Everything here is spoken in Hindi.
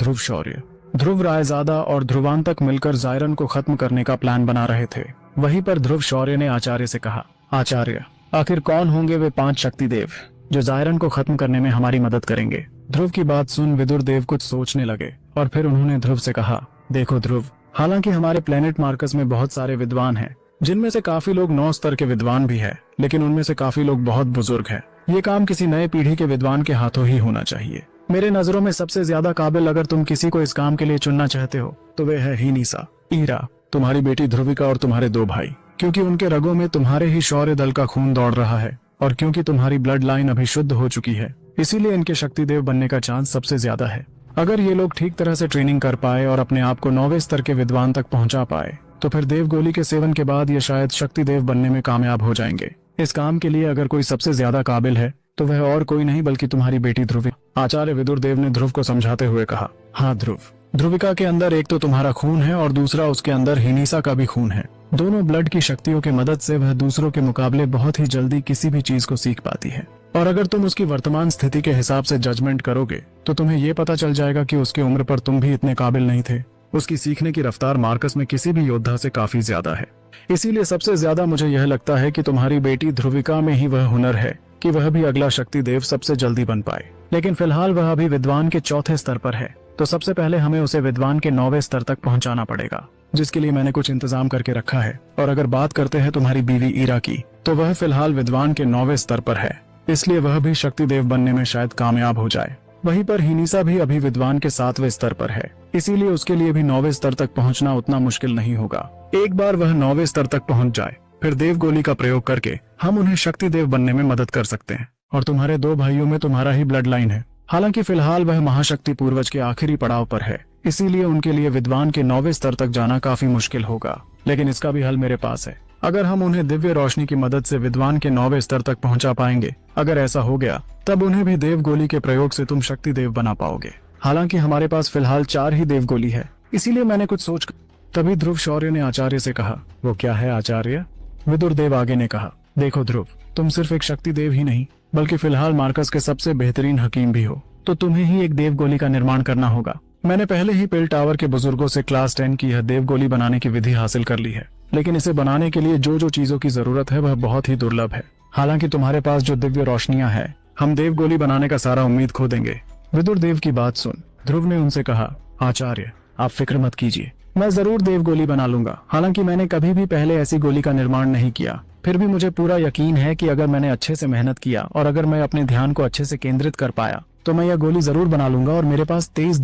ध्रुव शौर्य। ध्रुव रायजादा और ध्रुवांतक मिलकर जायरन को खत्म करने का प्लान बना रहे थे। वहीं पर ध्रुव शौर्य ने आचार्य से कहा, आचार्य, आखिर कौन होंगे वे 5 शक्तिदेव जो जायरन को खत्म करने में हमारी मदद करेंगे? ध्रुव की बात सुन विदुर देव कुछ सोचने लगे और फिर उन्होंने ध्रुव से कहा, देखो ध्रुव, हालांकि हमारे प्लेनेट मार्कस में बहुत सारे विद्वान हैं, जिनमें से काफी लोग 9 स्तर के विद्वान भी है, लेकिन उनमें से काफी लोग बहुत बुजुर्ग हैं। ये काम किसी नए पीढ़ी के विद्वान के हाथों ही होना चाहिए। मेरे नजरों में सबसे ज्यादा काबिल अगर तुम किसी को इस काम के लिए चुनना चाहते हो तो वे है हीनिसा, ईरा, तुम्हारी बेटी ध्रुविका और तुम्हारे 2 भाई, क्योंकि उनके रगों में तुम्हारे ही शौर्य दल का खून दौड़ रहा है और क्योंकि तुम्हारी ब्लड लाइन अभी शुद्ध हो चुकी है, इसीलिए इनके शक्तिदेव बनने का चांस सबसे ज्यादा है। अगर ये लोग ठीक तरह से ट्रेनिंग कर पाए और अपने आप को 9वें स्तर के विद्वान तक पहुंचा पाए तो फिर देवगोली के सेवन के बाद ये शायद शक्तिदेव बनने में कामयाब हो जाएंगे। इस काम के लिए अगर कोई सबसे ज्यादा काबिल है तो वह और कोई नहीं बल्कि तुम्हारी बेटी ध्रुविका। आचार्य विदुर देव ने ध्रुव को समझाते हुए कहा, हाँ ध्रुव, ध्रुविका के अंदर एक तो तुम्हारा खून है और दूसरा उसके अंदर हिनीसा का भी खून है। दोनों ब्लड की शक्तियों की मदद से वह दूसरों के मुकाबले बहुत ही जल्दी किसी भी चीज को सीख पाती है। और अगर तुम उसकी वर्तमान स्थिति के हिसाब से जजमेंट करोगे तो तुम्हें ये पता चल जाएगा कि उसकी उम्र पर तुम भी इतने काबिल नहीं थे। उसकी सीखने की रफ्तार मार्कस में किसी भी योद्धा से काफी ज्यादा है। इसीलिए सबसे ज्यादा मुझे यह लगता है कि तुम्हारी बेटी ध्रुविका में ही वह हुनर है कि वह भी अगला शक्ति देव सबसे जल्दी बन पाए। लेकिन फिलहाल वह अभी विद्वान के 4थे स्तर पर है, तो सबसे पहले हमें उसे विद्वान के 9वें स्तर तक पहुंचाना पड़ेगा, जिसके लिए मैंने कुछ इंतजाम करके रखा है। और अगर बात करते हैं तुम्हारी बीवी ईरा की, तो वह फिलहाल विद्वान के 9वें स्तर पर है, इसलिए वह भी शक्तिदेव बनने में शायद कामयाब हो जाए। वहीं पर हिनीसा भी अभी विद्वान के 7वें स्तर पर है, इसीलिए उसके लिए भी 9वें स्तर तक पहुंचना उतना मुश्किल नहीं होगा। एक बार वह 9वें स्तर तक पहुंच जाए, फिर देवगोली का प्रयोग करके हम उन्हें शक्तिदेव बनने में मदद कर सकते हैं। और तुम्हारे 2 भाइयों में तुम्हारा ही ब्लड लाइन है। हालांकि फिलहाल वह महाशक्ति पूर्वज के आखिरी पड़ाव पर है, इसीलिए उनके लिए विद्वान के 9वें स्तर तक जाना काफी मुश्किल होगा। लेकिन इसका भी हल मेरे पास है। अगर हम उन्हें दिव्य रोशनी की मदद से विद्वान के 9वें स्तर तक पहुंचा पाएंगे, अगर ऐसा हो गया तब उन्हें भी देवगोली के प्रयोग से तुम शक्तिदेव बना पाओगे। हालांकि हमारे पास फिलहाल 4 ही देवगोली है, इसीलिए मैंने कुछ सोच। तभी ध्रुव शौर्य ने आचार्य से कहा, वो क्या है आचार्य? विदुर देव आगे ने कहा, देखो ध्रुव, तुम सिर्फ एक शक्तिदेव ही नहीं बल्कि फिलहाल मार्कस के सबसे बेहतरीन हकीम भी हो, तो तुम्हें ही एक देवगोली का निर्माण करना होगा। मैंने पहले ही पिल टावर के बुजुर्गों से क्लास 10 की यह देवगोली बनाने की विधि हासिल कर ली है, लेकिन इसे बनाने के लिए जो चीजों की जरूरत है वह बहुत ही दुर्लभ है। हालांकि तुम्हारे पास जो दिव्य रोशनियां हैं, हम देवगोली बनाने का सारा उम्मीद खो देंगे। विदुर देव की बात सुन ध्रुव ने उनसे कहा, आचार्य, आप फिक्र मत कीजिए, मैं जरूर देवगोली बना लूंगा। हालांकि मैंने कभी भी पहले ऐसी गोली का निर्माण नहीं किया, फिर भी मुझे पूरा यकीन है कि अगर मैंने अच्छे से मेहनत किया और अगर मैं अपने ध्यान को अच्छे से केंद्रित कर पाया तो मैं यह गोली जरूर बना लूंगा और मेरे पास 23